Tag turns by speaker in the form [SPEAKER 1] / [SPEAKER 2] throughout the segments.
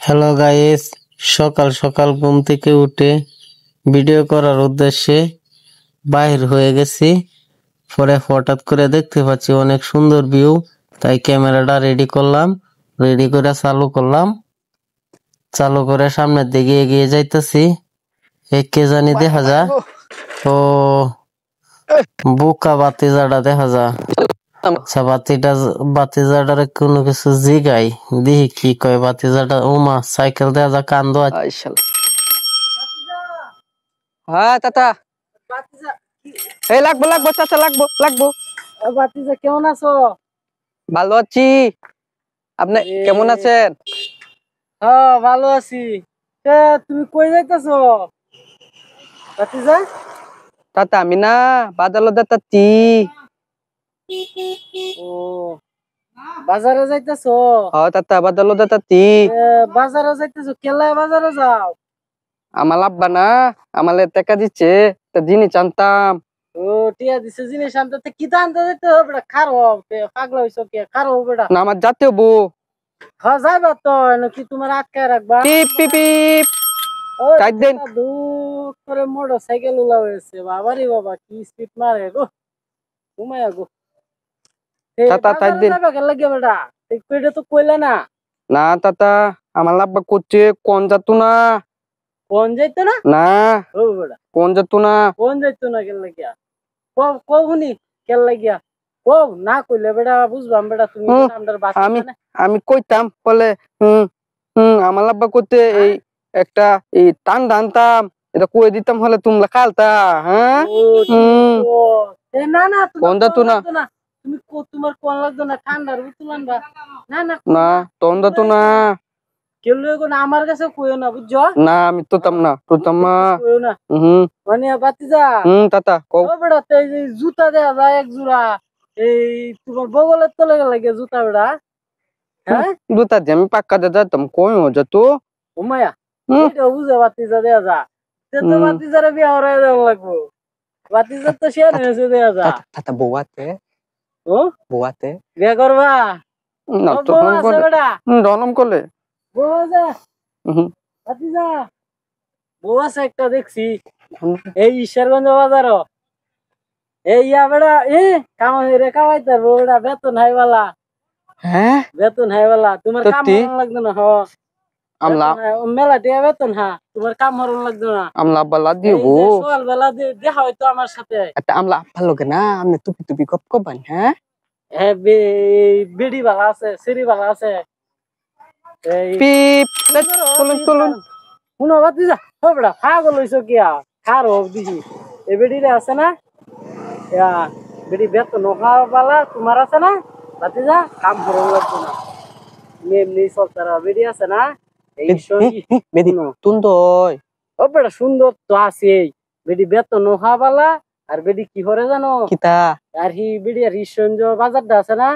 [SPEAKER 1] Hello guys, সকাল সকাল ঘুম থেকে উঠে ভিডিও করার উদ্দেশ্যে বাহির হয়ে গেছি। পরে হঠাৎ করে দেখতে পাচ্ছি অনেক সুন্দর ভিউ, তাই ক্যামেরাটা রেডি করলাম। রেডি করে চালু করলাম। চালু করে সামনের দিকে এগিয়ে যাইতেছি। কে জানি দেখা যা, ও বুকা বাতিজাটা দেখা যা। আচ্ছা, বাতিজাটারে কোনো কিছু জিগাই, দেখি কি কয় বাতিজাটা। ওমা, সাইকেল দেয়া যা, কান্দ।
[SPEAKER 2] হ্যাঁ চাচা, এই লাগবো লাগবো চাচা, লাগবো লাগবো।
[SPEAKER 3] বাতিজা কেমন আছো?
[SPEAKER 2] ভালো আছি, আপনি কেমন আছেন?
[SPEAKER 3] হ্যাঁ ভালো আছি। তুমি কই যাইতেছো বাতিজা?
[SPEAKER 2] চাচা আমি না বাজার যাচ্ছি।
[SPEAKER 3] ও, বাজারে যাইতেছো?
[SPEAKER 2] হ্যাঁ চাচা বাজার যাচ্ছি।
[SPEAKER 3] বাজারে যাইতেছো, কেলায় বাজারে যাও?
[SPEAKER 2] আমার আব্বা না আমার টাকা দিচ্ছে, তা জিনিস আনতাম।
[SPEAKER 3] ও, টিয়া দিছে জিনিস আনতে, কি আনতে যাইতে হবে? খারো পাগলা হইছো কে? খারো বেটা।
[SPEAKER 2] না আমার জাতীয় বউ।
[SPEAKER 3] হ্যাঁ যাইবা তো, কি তোমার আটকায় রাখবা?
[SPEAKER 2] পিপ পিপ পিপ। চার দিন
[SPEAKER 3] দুধ করে মোটর সাইকেল উলা হয়েছে। বাবা রে বাবা, কি স্পিড মারে গো, ঘুমায়া গো।
[SPEAKER 2] চাচা 4 দিন
[SPEAKER 3] লাগে বেটা, এটা তো কইলা না।
[SPEAKER 2] না চাচা, আমার আব্বা করছে কোন যাতো না।
[SPEAKER 3] কোন যাইতো না?
[SPEAKER 2] না
[SPEAKER 3] ও বেটা,
[SPEAKER 2] কোন যাতো না।
[SPEAKER 3] কোন যাইতো না কেন লাগিয়া? কহুনি কেন লাগিয়া? ও না কইলে বেটা বুঝবাম বেটা, তুমি আমদার বাচ্চা না।
[SPEAKER 2] আমি কইতাম বলে আমার আব্বা করতে এই একটা এই টান টানতাম, এটা কই দিতাম হলে তোমরা খালতা। হ্যাঁ
[SPEAKER 3] না না,
[SPEAKER 2] কোন যাতো না।
[SPEAKER 3] তুমি তোমার কোন লাগতো না, ঠান্ডার বোতল আনবা। না না
[SPEAKER 2] না তোন যাতো না।
[SPEAKER 3] কেউ না, আমার কাছে কইও না, বুঝছো?
[SPEAKER 2] না আমি তোতাম না, তোতাম না।
[SPEAKER 3] কইও না মানে বাতিজা।
[SPEAKER 2] তাতা কও।
[SPEAKER 3] ও বেটা, এই যে জুতা দেয়া যায় এক জোড়া, এই তোমার বগলের তলে লাগে জুতা বেটা। হ্যাঁ
[SPEAKER 2] জুতা দিয়ে আমি পাক্কা দিয়ে যেতাম, কই ও যেত।
[SPEAKER 3] ও মায়া, এটা বুঝে বাতিজা দেয়া যা। তো বাতিজারে বিয়া হরাই দেওয়া লাগবো। বাতিজার তো শেয়ার হয়েছে দেয়া যা।
[SPEAKER 2] তাতা বউ আছে?
[SPEAKER 3] ও
[SPEAKER 2] বউ আছে?
[SPEAKER 3] বিয়া করবা?
[SPEAKER 2] না তো
[SPEAKER 3] বউ আছে বেটা?
[SPEAKER 2] রনম করলে
[SPEAKER 3] বউ আছে বাতিজা? বউ আছে একটা দেখছি এই ঈশ্বরগঞ্জ বাজার। এই ইয়া বেটা, কাম রে কামাইতে বেটা, বেতন হাইওয়ালা।
[SPEAKER 2] হ্যাঁ
[SPEAKER 3] বেতন হাইওয়ালা, তোমার কাম হরণ লাগতো না। হ
[SPEAKER 2] আমলা
[SPEAKER 3] মেলা দিয়া বেতন, হ্যাঁ তোমার কাম হরণ লাগতো না।
[SPEAKER 2] আমলা বালা দিব
[SPEAKER 3] সকাল বেলা দেখা হয়তো আমার সাথে।
[SPEAKER 2] একটা আমলা ভালো না, আপনি টুপি টুপি কপ কপান। হ্যাঁ
[SPEAKER 3] হ্যাঁ, বিড়ি বালা আছে, সিঁড়ি বালা আছে।
[SPEAKER 2] পিপ চলুন চলুন।
[SPEAKER 3] শুনো বাতিজা, ও বেটা পাগল হইছো কিয়া? খার হোক দিছি এই বেডিরে আছে না, বেডি বেতন বালা তোমার আছে না বাতিজা, কাম হরণ লাগতো না। এমনি সরকার বেডি আছে না,
[SPEAKER 2] বেদি তুন্দই।
[SPEAKER 3] ও বেটা সুন্দর তো আছে বেডি, বেতন বালা। আর বেডি কি করে জানো?
[SPEAKER 2] কিতা
[SPEAKER 3] আর হি বেডি আর হিসঞ্জ বাজারটা আছে না,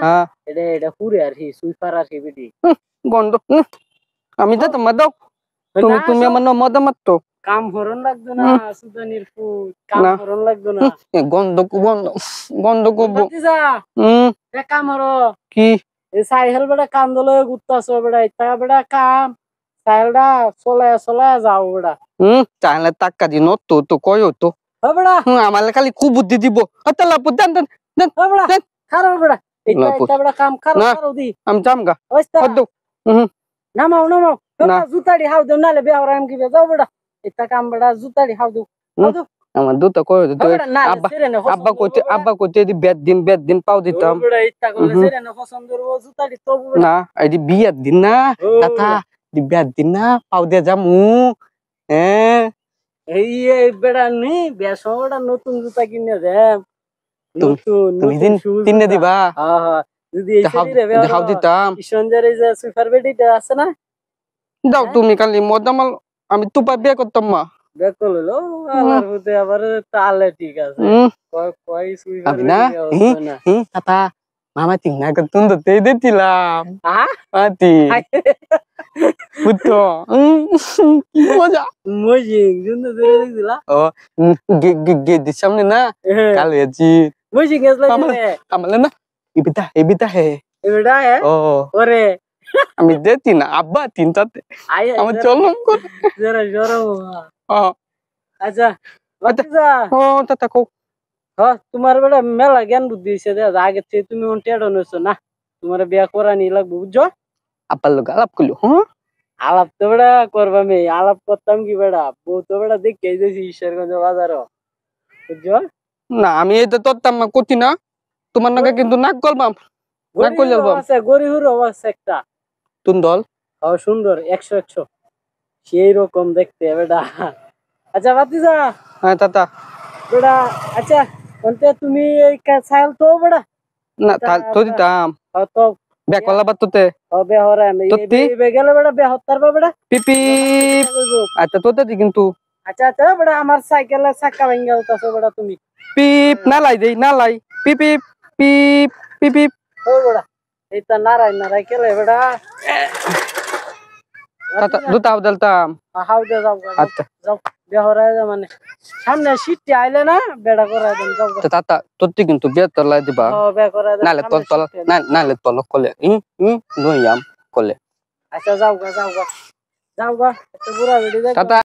[SPEAKER 3] এটা এটা পুরে আর হি সুইপার আর হি বেডি
[SPEAKER 2] গন্ধ। আমি যে তোমার দাও, তুমি তুমি আমার মদ মাত্র।
[SPEAKER 3] কাম হরণ লাগতো না, সুদানির ফুট কাম হরণ লাগতো না।
[SPEAKER 2] গন্ধ গন্ধ গন্ধ করবো।
[SPEAKER 3] কাম হরো
[SPEAKER 2] কি
[SPEAKER 3] সাইকেল বেটা, কাম দলে ঘুরতাছ বেটা, ইতা বেটা কাম সাইকেলটা চলায় চলায় যাও বেটা।
[SPEAKER 2] চাইলে টাকা দিন তো তো কয় তো
[SPEAKER 3] বেটা,
[SPEAKER 2] আমার খালি খুব বুদ্ধি দিব। দেন দেন দেন দেন।
[SPEAKER 3] খারো বেটা, ইতা ইতা বেটা কাম খারো খারো দি।
[SPEAKER 2] আমি যাম গা।
[SPEAKER 3] নামাও নামাও, জুতাড়ি হাও দেও, নালে বিয়া হরাম কি যাও বেটা। ইতা কাম বেটা, জুতাড়ি হাও দেও।
[SPEAKER 2] আমার দুটো কয় আব্বা কইতে বেদ দিন পাও দিতাম না। এই বিয়ের দিন না কথা, বিয়ের দিন না পাও দিয়ে যামু। হ্যাঁ
[SPEAKER 3] এই বেটা নি বেটা, নতুন জুতা কিনে দেম।
[SPEAKER 2] তুমি কিনে দিবা?
[SPEAKER 3] যদি
[SPEAKER 2] দিতাম
[SPEAKER 3] সুইপার বেডিটা আছে না,
[SPEAKER 2] দাও তুমি খালি মদামাল। আমি তো বিয়ে করতাম মা।
[SPEAKER 3] বেকল হলো আলার মধ্যে আবার তাহলে ঠিক আছে।
[SPEAKER 2] আমি না কথা মামা তিন না তুমি তো তেই দিছিলাম। মাতি বুঝতো মজা
[SPEAKER 3] মজিং জুন্দর ধরে দেখছিলা।
[SPEAKER 2] ও গেটের সামনে না কাল হয়েছি
[SPEAKER 3] মজিং গেছলা
[SPEAKER 2] আমালে না এবিতা হে
[SPEAKER 3] এবিটা হে।
[SPEAKER 2] ও
[SPEAKER 3] ওরে
[SPEAKER 2] আমি দেতি না আব্বা তিনটাতে
[SPEAKER 3] আয়
[SPEAKER 2] আমার চললাম করে
[SPEAKER 3] জরা জরা আচ্ছা ভাতিজা
[SPEAKER 2] ও তাতা কো
[SPEAKER 3] হ্যাঁ তোমার বেটা মেলা জ্ঞান বুদ্ধি হইছে দে আগে থেকে তুমি টেডো নইছো না তোমার বিয়া করানি লাগবে বুঝছো
[SPEAKER 2] আব্বার লোক আলাপ করলো হ্যাঁ
[SPEAKER 3] আলাপ তো বেটা করবা আমি আলাপ করতাম কি বেটা বউ তো বেটা দেখে যাইছি ঈশ্বরগঞ্জ বাজারও বুঝছো
[SPEAKER 2] না আমি এটা তোরতাম না করতি না তোমার নাকি কিন্তু নাক গলবাম নাক গল যাবো
[SPEAKER 3] গরিহুর অবস্থা একটা
[SPEAKER 2] তুন দল
[SPEAKER 3] সুন্দর 100 সেই রকম দেখতে বেটা আচ্ছা ভাতিজা
[SPEAKER 2] হ্যাঁ তাতা
[SPEAKER 3] বেটা আচ্ছা অন্তে তুমি এই ছাগল তো বেটা
[SPEAKER 2] না তো দিতাম
[SPEAKER 3] তো
[SPEAKER 2] বেকলা বাতুতে
[SPEAKER 3] হবে হরে আমি
[SPEAKER 2] তোত্তি?
[SPEAKER 3] বে গেলে বেটা বে হত্তার বা বেটা
[SPEAKER 2] পিপি আচ্ছা তোতে দি কিন্তু
[SPEAKER 3] আচ্ছা আচ্ছা বেটা আমার সাইকেলের চাক্কা ভেঙে গেলতাছে বেটা তুমি
[SPEAKER 2] পিপ না লাই দেই না লাই পিপ পিপ পিপ পিপ পিপ
[SPEAKER 3] ও বেটা এইটা নারাই নারাই কেলে বেটা
[SPEAKER 2] তাতা দুটা বদলতাম
[SPEAKER 3] হাউ দে যাও
[SPEAKER 2] আচ্ছা
[SPEAKER 3] যাও বে হরে মানে সামনে সিটটি আইলে না বেড়া করে দেন যাও
[SPEAKER 2] তো তাতা তোতে কিন্তু বিয়ে তলা দিবা
[SPEAKER 3] বে করে দেন
[SPEAKER 2] নালে তল তল নালে তল কলে নইয়াম কলে
[SPEAKER 3] আচ্ছা যাও গা যাও গা যাও গা একটা বুড়া বেড়ি
[SPEAKER 2] তাতা